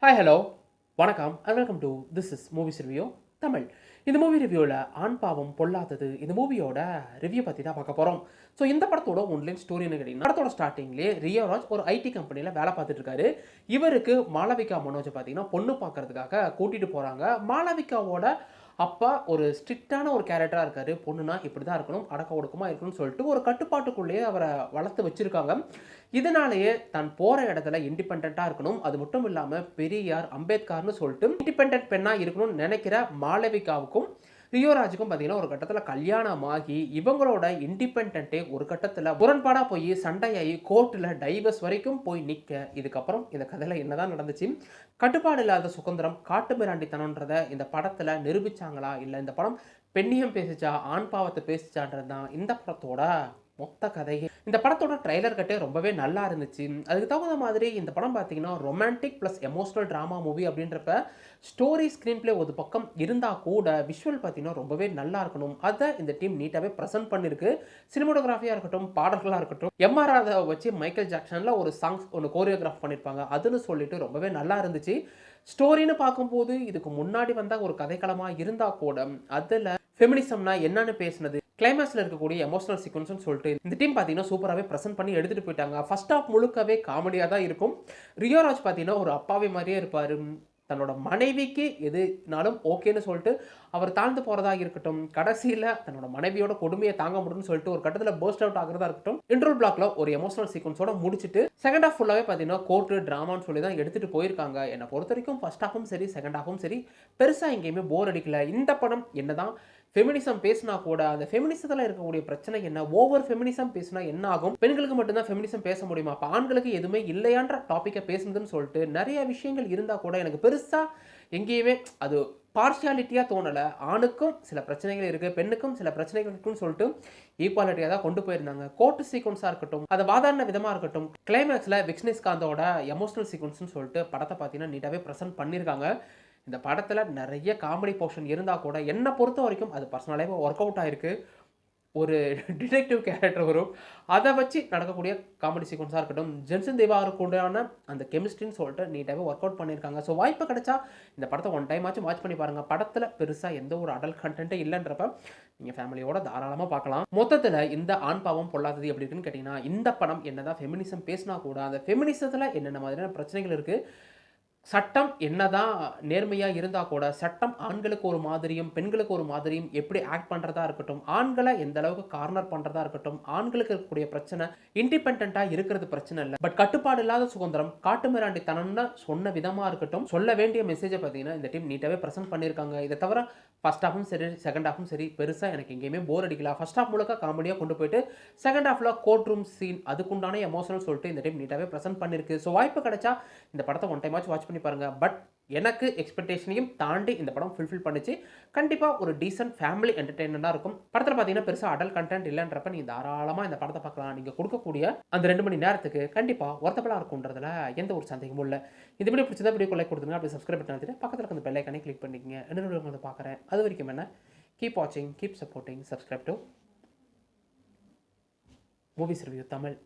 Hi hello வணக்கம் and welcome to this is movies review Tamil. இந்த movie ரிவ்யூவில் ஆண் பாவம் பொல்லாதது இந்த மூவியோட ரிவ்யூ பற்றி தான் பார்க்க போகிறோம். ஸோ இந்த படத்தோட ஒன்லைன் ஸ்டோரின்னு கேட்டிங்கன்னா படத்தோட ஸ்டார்டிங்லேயே ரியோராஜ் ஒரு ஐடி கம்பெனியில் வேலை பார்த்துட்டு இருக்காரு. இவருக்கு மாளவிகா மனோஜை பார்த்தீங்கன்னா பொண்ணு பார்க்கறதுக்காக கூட்டிகிட்டு போகிறாங்க. மாளவிகாவோட அப்பா ஒரு ஸ்ட்ரிக்டான ஒரு கேரக்டராக இருக்காரு. பொண்ணுனா இப்படி தான் இருக்கணும், அடக்க ஒடுக்கமாக இருக்கணும்னு சொல்லிட்டு ஒரு கட்டுப்பாட்டுக்குள்ளேயே அவரை வளர்த்து வச்சிருக்காங்க. இதனாலேயே தான் போகிற இடத்துல இண்டிபெண்ட்டாக இருக்கணும், அது மட்டும் இல்லாமல் பெரியார் அம்பேத்கர்னு சொல்லிட்டு இண்டிபெண்ட் பெண்ணாக இருக்கணும்னு நினைக்கிற மாளவிகாவுக்கும் ரியோராஜுக்கும் பார்த்தீங்கன்னா ஒரு கட்டத்தில் கல்யாணமாகி இவங்களோட இண்டிபெண்டே ஒரு கட்டத்தில் முரண்பாடாக போய் சண்டையாகி கோர்ட்டில் டைவர்ஸ் வரைக்கும் போய் நிற்க. இதுக்கப்புறம் இந்த கதையில் என்னதான் நடந்துச்சு, கட்டுப்பாடு இல்லாத சுதந்திரம் காட்டு மிராண்டித்தனன்றதை இந்த படத்தில் நிரூபிச்சாங்களா, இல்லை இந்த படம் பெண்ணியம் பேசிச்சா ஆண் பாவத்தை பேசிச்சான்றது தான் இந்த படத்தோட மொத்த கதையே. இந்த படத்தோட ட்ரைலர் கட்டே ரொம்பவே நல்லா இருந்துச்சு. அதுக்கு தகுந்த மாதிரி இந்த படம் பார்த்தீங்கன்னா romantic plus emotional drama movie அப்படின்றப்ப ஸ்டோரி ஸ்க்ரீன் பிளே ஒரு பக்கம் இருந்தால் கூட விஷுவல் பார்த்தீங்கன்னா ரொம்பவே நல்லா இருக்கணும். அதை இந்த டீம் நீட்டாகவே ப்ரெசென்ட் பண்ணியிருக்கு. சினிமோட்டோகிராஃபியாக இருக்கட்டும், பாடல்களாக இருக்கட்டும், எம்ஆர் ராதாவை வச்சு மைக்கேல் ஜாக்சனில் ஒரு சாங்ஸ் ஒன்று கோரியோகிராஃப் பண்ணியிருப்பாங்க. அதுன்னு சொல்லிட்டு ரொம்பவே நல்லா இருந்துச்சு. ஸ்டோரின்னு பார்க்கும்போது இதுக்கு முன்னாடி வந்தால் ஒரு கதைக்களமாக இருந்தால் கூட அதில் ஃபெமினிசம்னா என்னன்னு பேசினது, கிளைமேக்ஸில் இருக்கக்கூடிய எமோஷனல் சீக்வன்ஸ்னு சொல்லிட்டு இந்த டீம் பார்த்தீங்கன்னா சூப்பராகவே ப்ரெசென்ட் பண்ணி எடுத்துகிட்டு போயிட்டாங்க. ஃபர்ஸ்ட் ஆஃப் முழுக்கவே காமெடியாக தான் இருக்கும். ரியோராஜ் பார்த்தீங்கன்னா ஒரு அப்பாவி மாதிரியே இருப்பார். தன்னோட மனைவிக்கு எதுனாலும் ஓகேன்னு சொல்லிட்டு அவர் தாழ்ந்து போகிறதா இருக்கட்டும், கடைசியில் தன்னோட மனைவியோட கொடுமையை தாங்க முடியும்னு சொல்லிட்டு ஒரு கட்டத்தில் பர்ஸ்ட் அவுட் ஆகிறதா இருக்கட்டும், இன்ட்ரோல் பிளாக்ல ஒரு எமோஷனல் சீக்வன்ஸோட முடிச்சுட்டு செகண்ட் ஹாஃப் ஃபுல்லாகவே பார்த்தீங்கன்னா கோர்ட்டு ட்ராமான்னு சொல்லி தான் எடுத்துகிட்டு போயிருக்காங்க. என்னை பொறுத்த வரைக்கும் ஃபர்ஸ்ட் ஹாஃபும் சரி செகண்ட் ஹாஃபும் சரி பெருசாக எங்கேயுமே போர் அடிக்கல. இந்த படம் என்னதான் ஃபெமினிசம் பேசினா கூட அந்த ஃபெமினிசத்தில் இருக்கக்கூடிய பிரச்சனை என்ன, ஓவர் ஃபெமினிசம் பேசினா என்ன ஆகும், பெண்களுக்கு மட்டும்தான் ஃபெமினிசம் பேச முடியுமா, அப்போ ஆண்களுக்கு எதுவுமே இல்லையான்ற டாப்பிக்கை பேசுனதுன்னு சொல்லிட்டு நிறைய விஷயங்கள் இருந்தால் கூட எனக்கு பெருசாக எங்கேயுமே அது பார்ஷியாலிட்டியாக தோணலை. ஆணுக்கும் சில பிரச்சனைகள் இருக்குது, பெண்ணுக்கும் சில பிரச்சனைகள் இருக்குன்னு சொல்லிட்டு ஈக்குவாலிட்டியாக தான் கொண்டு போயிருந்தாங்க. கோர்ட்டு சீக்வன்ஸாக இருக்கட்டும், அது வாதாடின விதமாக இருக்கட்டும், கிளைமேக்ஸில் விக்னேஷ்காந்தோட எமோஷனல் சீக்வன்ஸ்னு சொல்லிட்டு படத்தை பார்த்தீங்கன்னா நீட்டாகவே ப்ரெசென்ட் பண்ணியிருக்காங்க. இந்த படத்தில் நிறைய காமெடி போர்ஷன் இருந்தால் கூட என்னை பொறுத்த வரைக்கும் அது பர்சனலாகவே ஒர்க் அவுட் ஆகிருக்கு. ஒரு டிடெக்டிவ் கேரக்டர் வரும், அதை வச்சு நடக்கக்கூடிய காமெடி சீக்வன்ஸாக இருக்கட்டும், ஜென்சன் தேவாருக்குண்டான அந்த கெமிஸ்ட்ரின்னு சொல்லிட்டு நீட்டாகவே ஒர்க் அவுட் பண்ணியிருக்காங்க. ஸோ வாய்ப்பு கிடைச்சா இந்த படத்தை ஒன் டைம் ஆச்சும் வாட்ச் பண்ணி பாருங்கள். படத்தில் பெருசாக எந்த ஒரு அடல்ட் கண்டென்ட்டே இல்லைன்றப்ப நீங்கள் ஃபேமிலியோட தாராளமாக பார்க்கலாம். மொத்தத்தில் இந்த ஆண் பாவம் பொல்லாதது எப்படி இருக்குன்னு கேட்டிங்கன்னா, இந்த படம் என்னதான் ஃபெமினிசம் பேசினா கூட அந்த ஃபெமினிசத்தில் என்னென்ன மாதிரியான பிரச்சனைகள் இருக்குது, சட்டம் என்னதான் நேர்மையாக இருந்தால் கூட சட்டம் ஆண்களுக்கு ஒரு மாதிரியும் பெண்களுக்கு ஒரு மாதிரியும் எப்படி ஆக்ட் பண்ணுறதா இருக்கட்டும், ஆண்களை எந்த அளவுக்கு கார்னர் பண்ணுறதா இருக்கட்டும், ஆண்களுக்கு இருக்கக்கூடிய பிரச்சனை இண்டிபெண்ட்டாக இருக்கிறது பிரச்சனை இல்லை, பட் கட்டுப்பாடு இல்லாத சுதந்திரம் காட்டு மிராண்டித்தனம்னு சொன்ன விதமாக இருக்கட்டும், சொல்ல வேண்டிய மெசேஜை பார்த்தீங்கன்னா இந்த டீம் நீட்டாகவே ப்ரெசென்ட் பண்ணியிருக்காங்க. இதை தவிர ஃபர்ஸ்ட் ஹாஃபும் சரி செகண்ட் ஹாஃபும் சரி பெருசாக எனக்கு எங்கேயுமே போர் அடிக்கல. ஃபர்ஸ்ட் ஹாஃப் முழுக்க காமெடியாக கொண்டு போயிட்டு செகண்ட் ஹாஃபில் கோர்ட் ரூம் சீன் அதுக்குண்டான எமோஷனல் சொல்லிட்டு இந்த டீம் நீட்டாகவே ப்ரெசென்ட் பண்ணியிருக்கு. ஸோ வாய்ப்பு கிடைச்சா இந்த படத்தை ஒன் டைம் வாட்ச் பண்ணி பாருங்க. பட் எனக்கு எக்ஸ்பெக்டேஷனையும் தாண்டி இந்த படம் ஃபுல்ஃபில் பண்ணிச்சு. கண்டிப்பாக ஒரு டீசென்ட் ஃபேமிலி என்டர்டெயின்மெண்ட்டாக இருக்கும். படத்தில் பார்த்தீங்கன்னா பெருசாக அடல்ட் கண்டென்ட் இல்லைன்றப்ப நீங்கள் தாராளமாக இந்த படத்தை பார்க்கலாம். நீங்கள் கொடுக்கக்கூடிய அந்த 2 மணி நேரத்துக்கு கண்டிப்பாக ஒர்த்தபுளாக இருக்கும்ன்றதுல எந்த ஒரு சந்தேகமும் இல்லை. இது வீடியோ பிடிச்சதா வீடியோ லைக் கொடுத்துங்க, அப்படி சப்ஸ்கிரைப் பண்ணி பக்கத்தில் இருக்க அந்த பெல் ஐக்கானே கிளிக் பண்ணிக்கங்க. இன்னொரு வீடியோ வந்து பார்க்குறேன். அது வரைக்கும் என்ன, கீப் வாட்சிங், keep supporting, subscribe to movies review Tamil.